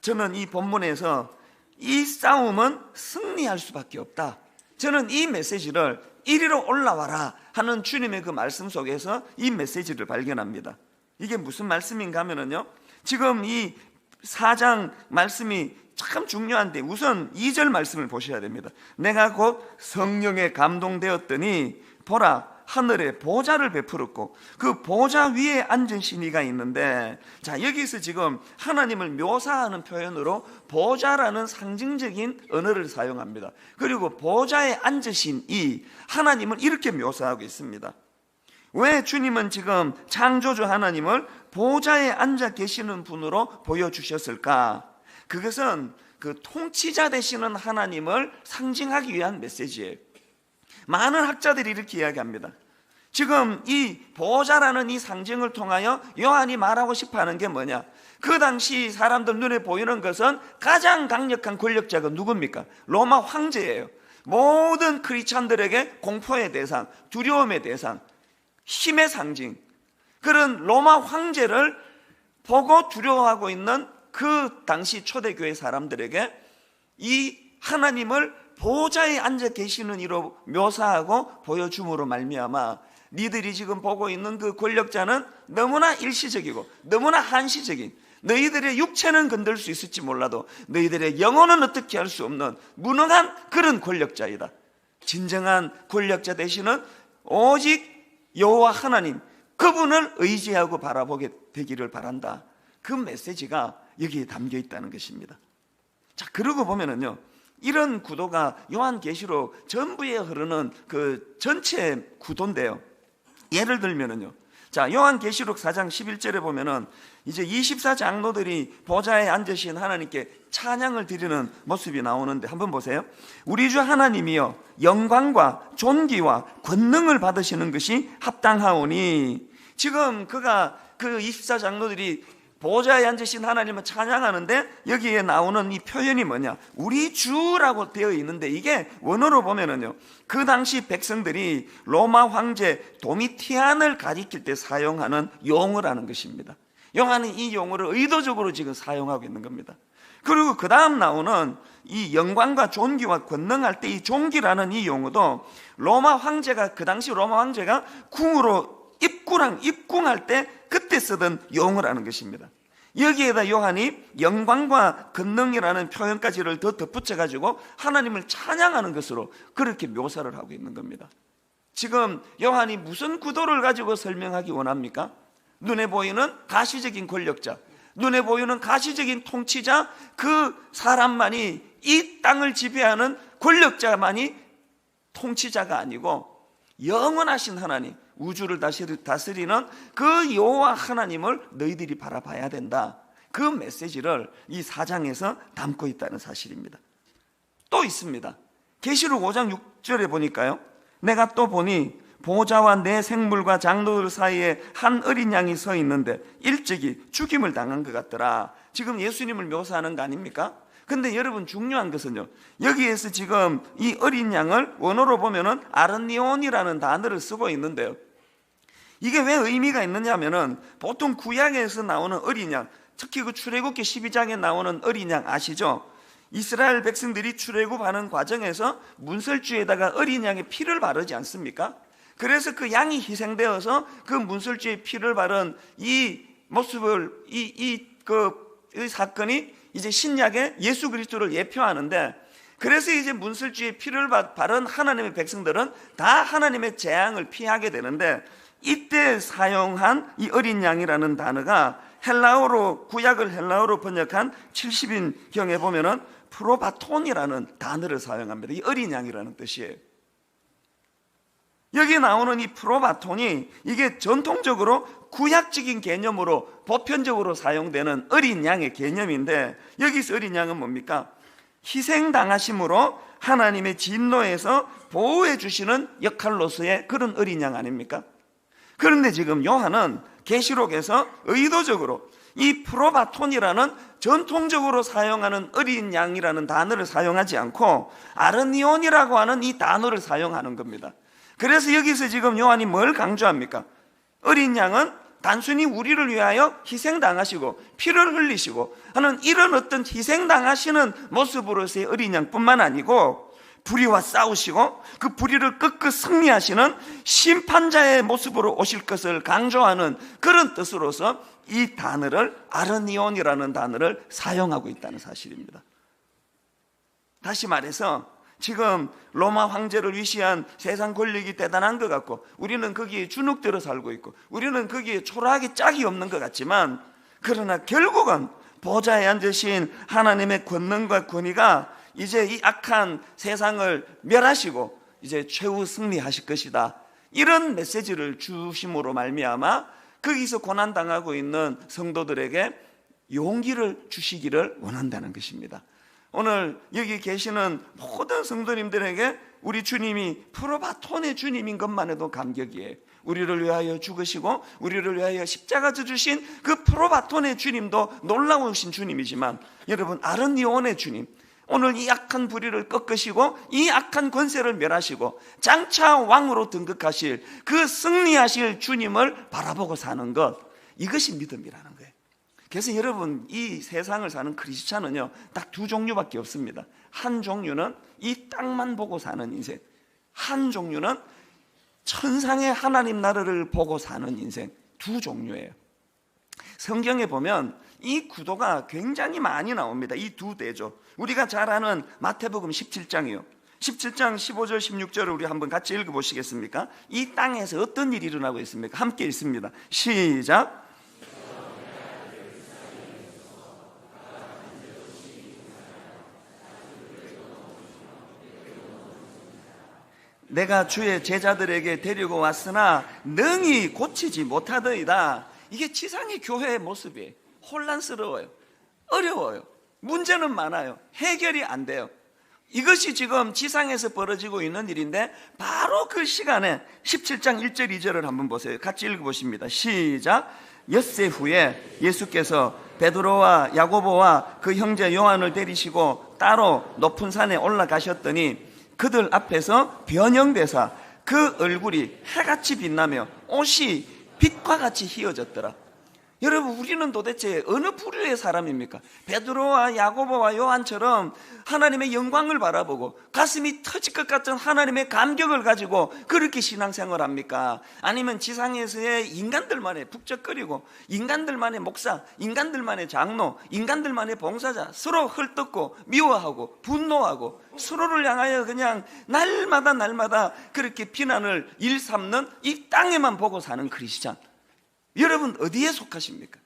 저는 이 본문에서 이 싸움은 승리할 수밖에 없다, 저는 이 메시지를 이리로 올라와라 하는 주님의 그 말씀 속에서 이 메시지를 발견합니다. 이게 무슨 말씀인가 하면요, 지금 이 4장 말씀이 참 중요한데 우선 2절 말씀을 보셔야 됩니다. 내가 곧 성령에 감동되었더니 보라 하늘에 보좌를 베풀었고 그 보좌 위에 앉으신 이가 있는데, 자, 여기서 지금 하나님을 묘사하는 표현으로 보좌라는 상징적인 언어를 사용합니다. 그리고 보좌에 앉으신 이 하나님을 이렇게 묘사하고 있습니다. 왜 주님은 지금 창조주 하나님을 보좌에 앉아 계시는 분으로 보여주셨을까? 그것은 그 통치자 되시는 하나님을 상징하기 위한 메시지예요. 많은 학자들이 이렇게 이야기합니다. 지금 이 보좌라는 이 상징을 통하여 요한이 말하고 싶어하는 게 뭐냐, 그 당시 사람들 눈에 보이는 것은 가장 강력한 권력자가 누굽니까? 로마 황제예요. 모든 크리스찬들에게 공포의 대상, 두려움의 대상, 힘의 상징, 그런 로마 황제를 보고 두려워하고 있는 그 당시 초대교회 사람들에게 이 하나님을 보좌에 앉아 계시는 이로 묘사하고 보여줌으로 말미암아 니들이 지금 보고 있는 그 권력자는 너무나 일시적이고 너무나 한시적인, 너희들의 육체는 건들 수 있을지 몰라도 너희들의 영혼은 어떻게 할 수 없는 무능한 그런 권력자이다. 진정한 권력자 되시는 오직 여호와 하나님, 그분을 의지하고 바라보게 되기를 바란다. 그 메시지가 여기에 담겨 있다는 것입니다. 자, 그러고 보면은요, 이런 구도가 요한계시록 전부에 흐르는 그 전체 구도인데요. 예를 들면은요, 자, 요한계시록 4장 11절에 보면은 이제 24장로들이 보좌에 앉으신 하나님께 찬양을 드리는 모습이 나오는데 한번 보세요. 우리 주 하나님이여 영광과 존귀와 권능을 받으시는 것이 합당하오니, 지금 그가 그 24장로들이 보좌에 앉으신 하나님을 찬양하는데 여기에 나오는 이 표현이 뭐냐, 우리 주라고 되어 있는데 이게 원어로 보면은요, 그 당시 백성들이 로마 황제 도미티안을 가리킬 때 사용하는 용어라는 것입니다. 요한은 이 용어를 의도적으로 지금 사용하고 있는 겁니다. 그리고 그 다음 나오는 이 영광과 존귀와 권능할 때 이 존귀라는 이 용어도 로마 황제가, 그 당시 로마 황제가 궁으로 입궁할 때 그때 쓰던 용어라는 것입니다. 여기에다 요한이 영광과 권능이라는 표현까지를 더 덧붙여 가지고 하나님을 찬양하는 것으로 그렇게 묘사를 하고 있는 겁니다. 지금 요한이 무슨 구도를 가지고 설명하기 원합니까? 눈에 보이는 가시적인 권력자, 눈에 보이는 가시적인 통치자, 그 사람만이, 이 땅을 지배하는 권력자만이 통치자가 아니고 영원하신 하나님, 우주를 다스리는 그 여호와 하나님을 너희들이 바라봐야 된다. 그 메시지를 이 4장에서 담고 있다는 사실입니다. 또 있습니다. 계시록 5장 6절에 보니까요, 내가 또 보니 보좌와 내 생물과 장로들 사이에 한 어린 양이 서 있는데 일찍이 죽임을 당한 것 같더라. 지금 예수님을 묘사하는 거 아닙니까? 근데 여러분, 중요한 것은요, 여기에서 지금 이 어린 양을 원어로 보면은 아르니온이라는 단어를 쓰고 있는데요, 이게 왜 의미가 있느냐 하면은 보통 구약에서 나오는 어린 양, 특히 그 출애굽기 12장에 나오는 어린 양 아시죠? 이스라엘 백성들이 출애굽하는 과정에서 문설주에다가 어린 양의 피를 바르지 않습니까? 그래서 그 양이 희생되어서 그 문설주에 피를 바른 이 모습을, 이 사건이 이제 신약의 예수 그리스도를 예표하는데, 그래서 이제 문설주에 피를 바른 하나님의 백성들은 다 하나님의 재앙을 피하게 되는데, 이때 사용한 이 어린 양이라는 단어가 헬라어로, 구약을 헬라어로 번역한 70인경에 보면은 프로바톤이라는 단어를 사용합니다. 이 어린 양이라는 뜻이에요. 여기 나오는 이 프로바톤이 이게 전통적으로 구약적인 개념으로 보편적으로 사용되는 어린 양의 개념인데, 여기서 어린 양은 뭡니까? 희생당하심으로 하나님의 진노에서 보호해 주시는 역할로서의 그런 어린 양 아닙니까? 그런데 지금 요한은 계시록에서 의도적으로 이 프로바톤이라는 전통적으로 사용하는 어린 양이라는 단어를 사용하지 않고 아르니온이라고 하는 이 단어를 사용하는 겁니다. 그래서 여기서 지금 요한이 뭘 강조합니까? 어린 양은 단순히 우리를 위하여 희생당하시고 피를 흘리시고 하는 이런 어떤 희생당하시는 모습으로서의 어린 양뿐만 아니고 불의와 싸우시고 그 불의를 끝끝 승리하시는 심판자의 모습으로 오실 것을 강조하는 그런 뜻으로서 이 단어를 아르니온이라는 단어를 사용하고 있다는 사실입니다. 다시 말해서 지금 로마 황제를 위시한 세상 권력이 대단한 것 같고 우리는 거기에 주눅들어 살고 있고 우리는 거기에 초라하게 짝이 없는 것 같지만, 그러나 결국은 보좌에 앉으신 하나님의 권능과 권위가 이제 이 악한 세상을 멸하시고 이제 최후 승리하실 것이다, 이런 메시지를 주심으로 말미암아 거기서 고난당하고 있는 성도들에게 용기를 주시기를 원한다는 것입니다. 오늘 여기 계시는 모든 성도님들에게 우리 주님이 프로바톤의 주님인 것만 해도 감격이에요. 우리를 위하여 죽으시고 우리를 위하여 십자가 져주신 그 프로바톤의 주님도 놀라우신 주님이지만, 여러분 아르니온의 주님, 오늘 이 악한 불의를 꺾으시고 이 악한 권세를 멸하시고 장차 왕으로 등극하실 그 승리하실 주님을 바라보고 사는 것, 이것이 믿음이라는 거예요. 그래서 여러분, 이 세상을 사는 크리스찬은요 딱 두 종류밖에 없습니다. 한 종류는 이 땅만 보고 사는 인생, 한 종류는 천상의 하나님 나라를 보고 사는 인생, 두 종류예요. 성경에 보면 이 구도가 굉장히 많이 나옵니다. 이 두 대조, 우리가 잘 아는 마태복음 17장이요 17장 15절 16절을 우리 한번 같이 읽어보시겠습니까? 이 땅에서 어떤 일이 일어나고 있습니까? 함께 읽습니다. 시작. 내가 주의 제자들에게 데리고 왔으나 능히 고치지 못하더이다. 이게 지상의 교회의 모습이에요. 혼란스러워요. 어려워요. 문제는 많아요. 해결이 안 돼요. 이것이 지금 지상에서 벌어지고 있는 일인데, 바로 그 시간에 17장 1절 2절을 한번 보세요. 같이 읽어보십니다. 시작. 엿새 후에 예수께서 베드로와 야고보와 그 형제 요한을 데리시고 따로 높은 산에 올라가셨더니 그들 앞에서 변형되사 그 얼굴이 해같이 빛나며 옷이 빛과 같이 휘어졌더라. 여러분, 우리는 도대체 어느 부류의 사람입니까? 베드로와 야고보와 요한처럼 하나님의 영광을 바라보고 가슴이 터질 것 같은 하나님의 감격을 가지고 그렇게 신앙생활을 합니까? 아니면 지상에서의 인간들만의 북적거리고 인간들만의 목사, 인간들만의 장로, 인간들만의 봉사자, 서로 헐뜯고 미워하고 분노하고 서로를 향하여 그냥 날마다 그렇게 비난을 일삼는 이 땅에만 보고 사는 크리스찬, 여러분 어디에 속하십니까?